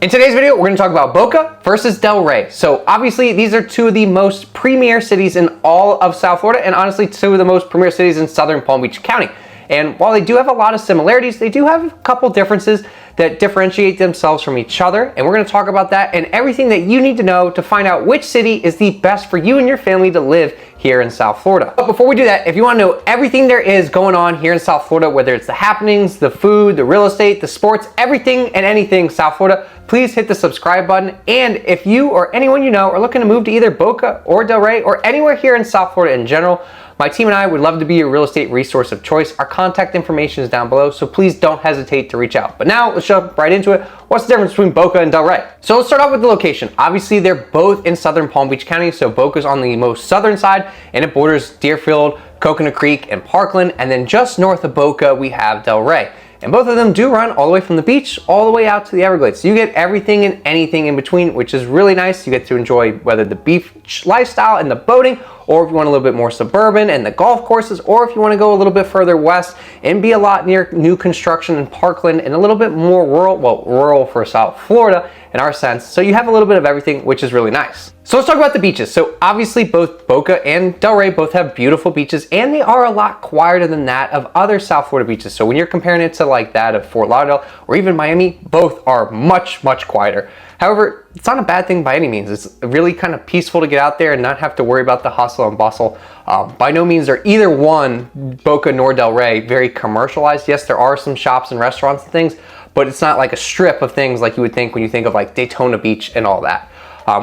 In today's video, we're going to talk about Boca versus Delray. So obviously, these are two of the most premier cities in all of South Florida, and honestly, two of the most premier cities in southern Palm Beach County. And while they do have a lot of similarities, they do have a couple differences that differentiate themselves from each other. And we're going to talk about that and everything that you need to know to find out which city is the best for you and your family to live here in South Florida. But before we do that, if you want to know everything there is going on here in South Florida, whether it's the happenings, the food, the real estate, the sports, everything and anything South Florida, please hit the subscribe button. And if you or anyone you know are looking to move to either Boca or Delray or anywhere here in South Florida in general, my team and I would love to be your real estate resource of choice. Our contact information is down below, so please don't hesitate to reach out. But now let's jump right into it. What's the difference between Boca and Delray? So let's start off with the location. Obviously, they're both in southern Palm Beach County, so Boca's on the most southern side, and it borders Deerfield, Coconut Creek, and Parkland. And then just north of Boca, we have Delray. And both of them do run all the way from the beach all the way out to the Everglades. So you get everything and anything in between, which is really nice. You get to enjoy whether the beach lifestyle and the boating, or if you want a little bit more suburban and the golf courses, or if you want to go a little bit further west and be a lot near new construction in Parkland and a little bit more rural, well, rural for South Florida in our sense. So you have a little bit of everything, which is really nice. So let's talk about the beaches. So obviously both Boca and Delray both have beautiful beaches, and they are a lot quieter than that of other South Florida beaches. So when you're comparing it to like that of Fort Lauderdale or even Miami, both are much quieter. However, it's not a bad thing by any means. It's really kind of peaceful to get out there and not have to worry about the hustle and bustle. By no means are either one, Boca nor Delray, very commercialized. Yes, there are some shops and restaurants and things, but it's not like a strip of things like you would think when you think of like Daytona Beach and all that.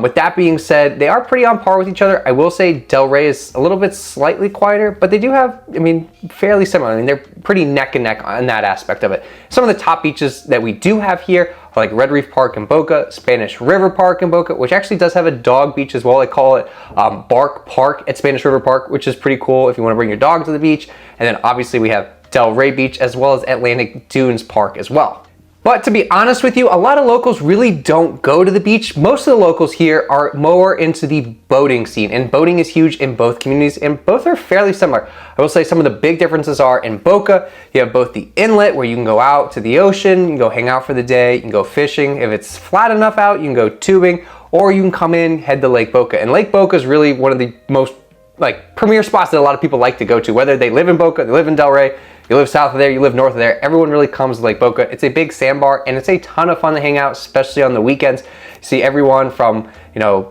With that being said, they are pretty on par with each other. I will say Delray is a little bit slightly quieter, but they do have, fairly similar. They're pretty neck and neck on that aspect of it. Some of the top beaches that we do have here are like Red Reef Park in Boca, Spanish River Park in Boca, which actually does have a dog beach as well. They call it Bark Park at Spanish River Park, which is pretty cool if you want to bring your dog to the beach. And then obviously we have Delray Beach as well as Atlantic Dunes Park as well. But to be honest with you, a lot of locals really don't go to the beach. Most of the locals here are more into the boating scene, and boating is huge in both communities, and both are fairly similar. I will say some of the big differences are in Boca, you have both the inlet where you can go out to the ocean, you can go hang out for the day, you can go fishing. If it's flat enough out, you can go tubing, or you can come in, head to Lake Boca. And Lake Boca is really one of the most premier spots that a lot of people like to go to, whether they live in Boca, they live in Delray, you live south of there, you live north of there, everyone really comes to Lake Boca. It's a big sandbar and it's a ton of fun to hang out, especially on the weekends. You see everyone from,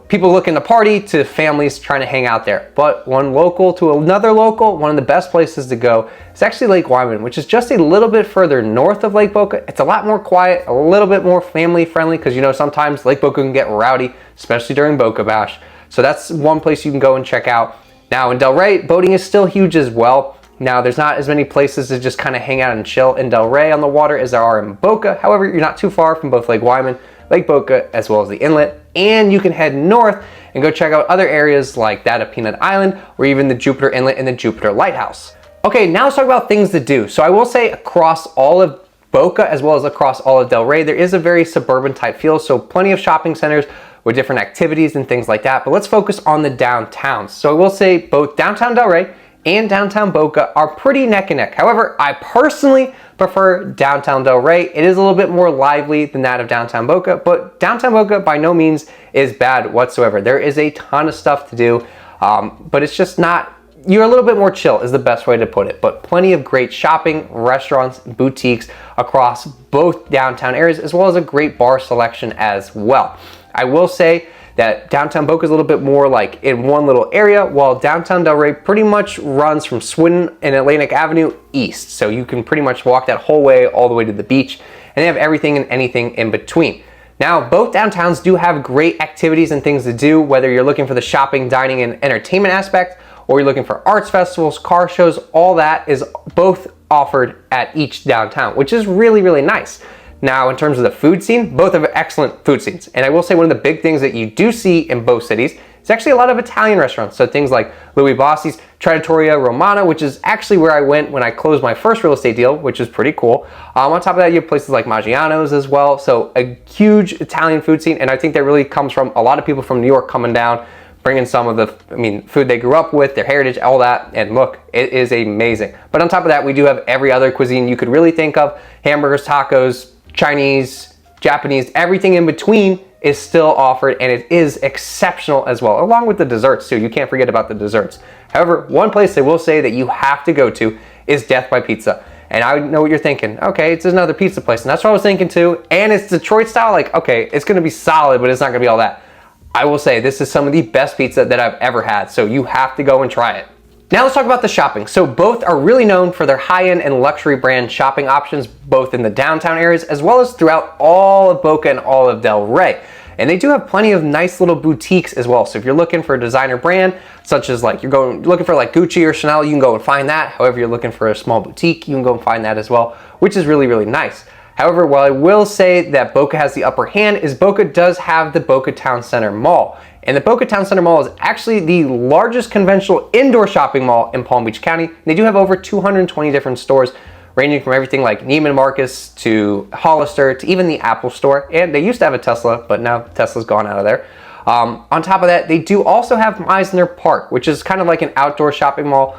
people looking to party to families trying to hang out there. But one local to another local, one of the best places to go is actually Lake Wyman, which is just a little bit further north of Lake Boca. It's a lot more quiet, a little bit more family friendly, because sometimes Lake Boca can get rowdy, especially during Boca Bash. So that's one place you can go and check out. Now in Delray, boating is still huge as well. Now, there's not as many places to just kind of hang out and chill in Delray on the water as there are in Boca. However, you're not too far from both Lake Wyman, Lake Boca, as well as the inlet. And you can head north and go check out other areas like that of Peanut Island or even the Jupiter Inlet and the Jupiter Lighthouse. Okay, now let's talk about things to do. So I will say across all of Boca as well as across all of Delray, there is a very suburban type feel. So plenty of shopping centers with different activities and things like that. But let's focus on the downtowns. So I will say both downtown Delray and downtown Boca are pretty neck and neck. However, I personally prefer downtown Delray. It is a little bit more lively than that of downtown Boca, but downtown Boca by no means is bad whatsoever. There is a ton of stuff to do, but it's just not, you're a little bit more chill is the best way to put it, but plenty of great shopping, restaurants, boutiques across both downtown areas, as well as a great bar selection as well. I will say that downtown Boca is a little bit more like in one little area, while downtown Delray pretty much runs from Swindon and Atlantic Avenue east. So you can pretty much walk that whole way all the way to the beach, and they have everything and anything in between. Now, both downtowns do have great activities and things to do, whether you're looking for the shopping, dining, and entertainment aspect, or you're looking for arts festivals, car shows, all that is both offered at each downtown, which is really nice. Now, in terms of the food scene, both have excellent food scenes. And I will say one of the big things that you do see in both cities is actually a lot of Italian restaurants. So things like Louis Bossi's, Trattoria Romana, which is actually where I went when I closed my first real estate deal, which is pretty cool. On top of that, you have places like Maggiano's as well. So a huge Italian food scene. And I think that really comes from a lot of people from New York coming down, bringing some of the food they grew up with, their heritage, all that, and look, it is amazing. But on top of that, we do have every other cuisine you could really think of: hamburgers, tacos, Chinese, Japanese, everything in between is still offered, and it is exceptional as well, along with the desserts too. You can't forget about the desserts. However, one place I will say that you have to go to is Death by Pizza. And I know what you're thinking. Okay, it's another pizza place, and that's what I was thinking too. And it's Detroit style, like, okay, it's gonna be solid, but it's not gonna be all that. I will say this is some of the best pizza that I've ever had, so you have to go and try it. Now let's talk about the shopping. So both are really known for their high-end and luxury brand shopping options, both in the downtown areas as well as throughout all of Boca and all of Delray. And they do have plenty of nice little boutiques as well. So if you're looking for a designer brand, such as like looking for like Gucci or Chanel, you can go and find that. However, you're looking for a small boutique, you can go and find that as well, which is really, really nice. However, while I will say that Boca has the upper hand, is Boca does have the Boca Town Center Mall. And the Boca Town Center Mall is actually the largest conventional indoor shopping mall in Palm Beach County. They do have over 220 different stores, ranging from everything like Neiman Marcus to Hollister to even the Apple Store. And they used to have a Tesla, but now Tesla's gone out of there. On top of that, they do also have Meisner Park, which is kind of like an outdoor shopping mall.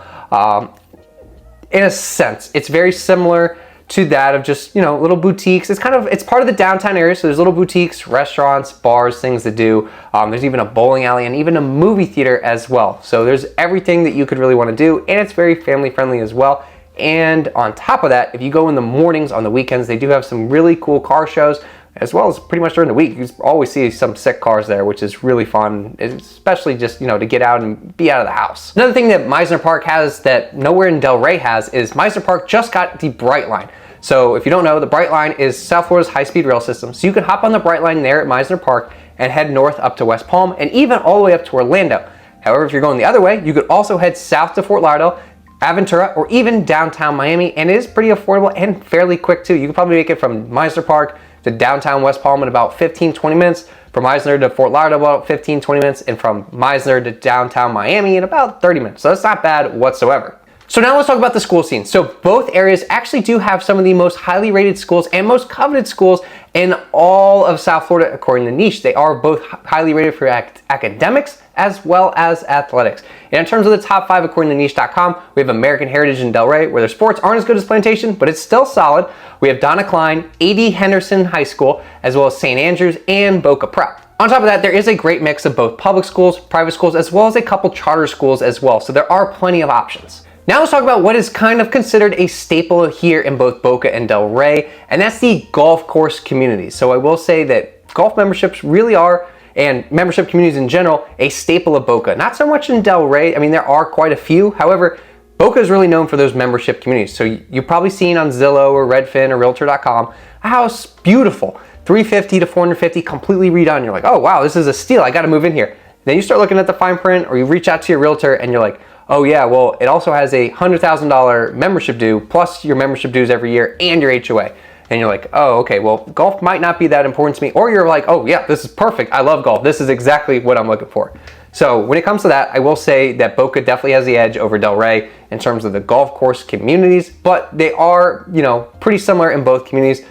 In a sense, it's very similar to that of just, you know, little boutiques. It's part of the downtown area, so there's little boutiques, restaurants, bars, things to do. There's even a bowling alley and even a movie theater as well. So there's everything that you could really want to do, and it's very family friendly as well. And on top of that, if you go in the mornings on the weekends, they do have some really cool car shows, as well as pretty much during the week. You always see some sick cars there, which is really fun, especially just, you know, to get out and be out of the house. Another thing that Meisner Park has that nowhere in Delray has is Meisner Park just got the Bright Line. So if you don't know, the Bright Line is South Florida's high-speed rail system. So you can hop on the Bright Line there at Meisner Park and head north up to West Palm and even all the way up to Orlando. However, if you're going the other way, you could also head south to Fort Lauderdale, Aventura, or even downtown Miami, and it is pretty affordable and fairly quick too. You can probably make it from Meisner Park to downtown West Palm in about 15-20 minutes, from Meisner to Fort Lauderdale about 15-20 minutes, and from Meisner to downtown Miami in about 30 minutes. So that's not bad whatsoever. So now let's talk about the school scene. So both areas actually do have some of the most highly rated schools and most coveted schools in all of South Florida according to Niche. They are both highly rated for academics as well as athletics. And in terms of the top 5 according to niche.com, we have American Heritage in Delray, where their sports aren't as good as Plantation, but it's still solid. We have Donna Klein, A.D. Henderson High School, as well as St. Andrews and Boca Prep. On top of that, there is a great mix of both public schools, private schools, as well as a couple charter schools as well. So there are plenty of options. Now let's talk about what is kind of considered a staple here in both Boca and Delray, and that's the golf course community. So I will say that golf memberships really are, and membership communities in general, a staple of Boca. Not so much in Delray. I mean, there are quite a few. However, Boca is really known for those membership communities. So you've probably seen on Zillow or Redfin or Realtor.com a house, beautiful, $350 to $450, completely redone. You're like, oh wow, this is a steal. I got to move in here. Then you start looking at the fine print, or you reach out to your realtor and you're like, oh yeah, well, it also has a $100,000 membership due, plus your membership dues every year and your HOA. And you're like, oh, okay, well, golf might not be that important to me. Or you're like, oh yeah, this is perfect. I love golf. This is exactly what I'm looking for. So when it comes to that, I will say that Boca definitely has the edge over Delray in terms of the golf course communities, but they are, you know, pretty similar in both communities.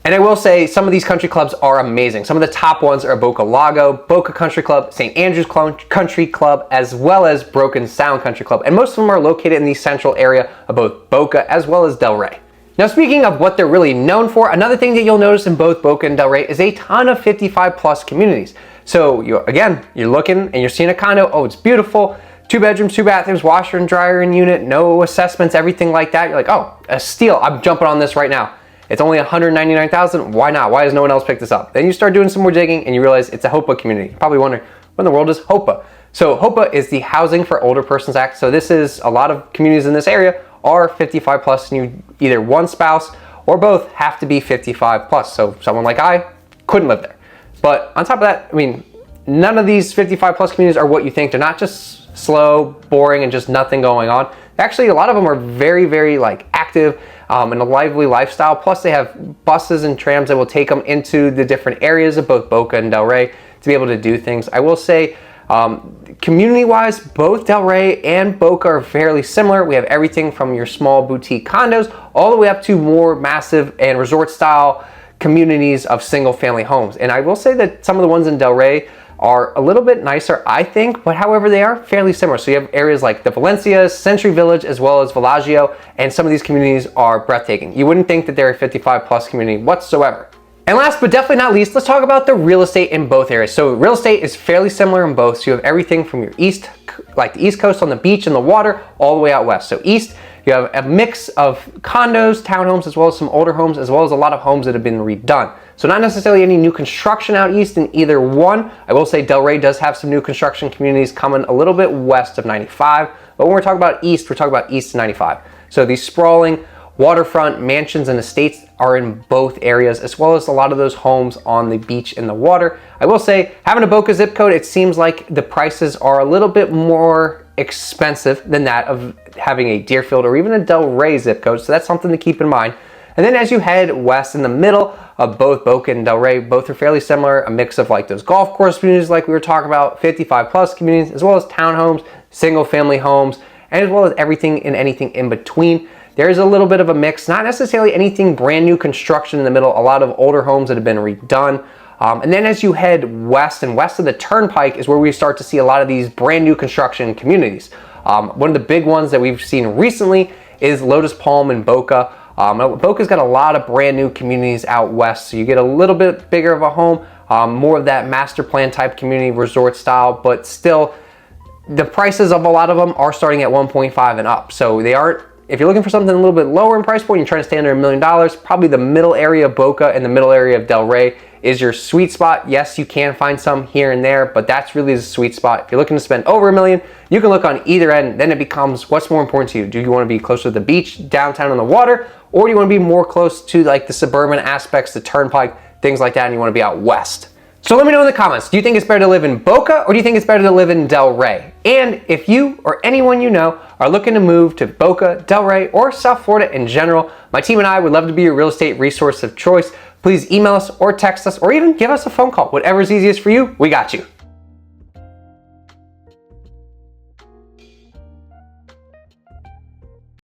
And I will say some of these country clubs are amazing. Some of the top ones are Boca Lago, Boca Country Club, St. Andrews Country Club, as well as Broken Sound Country Club. And most of them are located in the central area of both Boca as well as Delray. Now speaking of what they're really known for, another thing that you'll notice in both Boca and Delray is a ton of 55 plus communities. So you're looking and you're seeing a condo, oh, it's beautiful, 2 bedrooms, 2 bathrooms, washer and dryer in unit, no assessments, everything like that. You're like, oh, a steal, I'm jumping on this right now. It's only $199,000. Why not? Why has no one else picked this up? Then you start doing some more digging and you realize it's a HOPA community. You're probably wondering, what in the world is HOPA? So HOPA is the Housing for Older Persons Act. So this is a lot of communities in this area are 55 plus, and you either one spouse or both have to be 55 plus. So someone like I couldn't live there. But on top of that, I mean, none of these 55 plus communities are what you think. They're not just slow, boring, and just nothing going on. Actually, a lot of them are very, very like active and a lively lifestyle. Plus they have buses and trams that will take them into the different areas of both Boca and Delray to be able to do things. I will say, community-wise, both Delray and Boca are fairly similar. We have everything from your small boutique condos all the way up to more massive and resort-style communities of single-family homes. And I will say that some of the ones in Delray are a little bit nicer, I think, but however, they are fairly similar. So you have areas like the Valencias, Century Village, as well as Villaggio, and some of these communities are breathtaking. You wouldn't think that they're a 55 plus community whatsoever. And last but definitely not least, let's talk about the real estate in both areas. So real estate is fairly similar in both. So you have everything from your east, like the East Coast on the beach and the water, all the way out west. So east, you have a mix of condos, townhomes, as well as some older homes, as well as a lot of homes that have been redone. So not necessarily any new construction out east in either one. I will say Delray does have some new construction communities coming a little bit west of 95. But when we're talking about east, we're talking about east of 95. So these sprawling waterfront mansions and estates are in both areas, as well as a lot of those homes on the beach and the water. I will say, having a Boca zip code, it seems like the prices are a little bit more expensive than that of having a Deerfield or even a Delray zip code, so that's something to keep in mind. And then as you head west in the middle of both Boca and Delray, both are fairly similar, a mix of like those golf course communities like we were talking about, 55 plus communities, as well as townhomes, single family homes, and as well as everything and anything in between. There's a little bit of a mix, not necessarily anything brand new construction in the middle, a lot of older homes that have been redone. And then as you head west and west of the Turnpike is where we start to see a lot of these brand new construction communities. One of the big ones that we've seen recently is Lotus Palm in Boca. Boca's got a lot of brand new communities out west, so you get a little bit bigger of a home, more of that master plan type community resort style, but still the prices of a lot of them are starting at 1.5 and up. So they aren't, if you're looking for something a little bit lower in price point, you're trying to stay under $1 million, probably the middle area of Boca and the middle area of Delray is your sweet spot. Yes, you can find some here and there, but that's really the sweet spot. If you're looking to spend over $1 million, you can look on either end. Then it becomes, what's more important to you? Do you want to be closer to the beach, downtown on the water, or do you want to be more close to like the suburban aspects, the Turnpike, things like that, and you want to be out west? So let me know in the comments, do you think it's better to live in Boca or do you think it's better to live in Delray? And if you or anyone you know are looking to move to Boca, Delray, or South Florida in general, my team and I would love to be your real estate resource of choice. Please email us or text us or even give us a phone call. Whatever's easiest for you, we got you.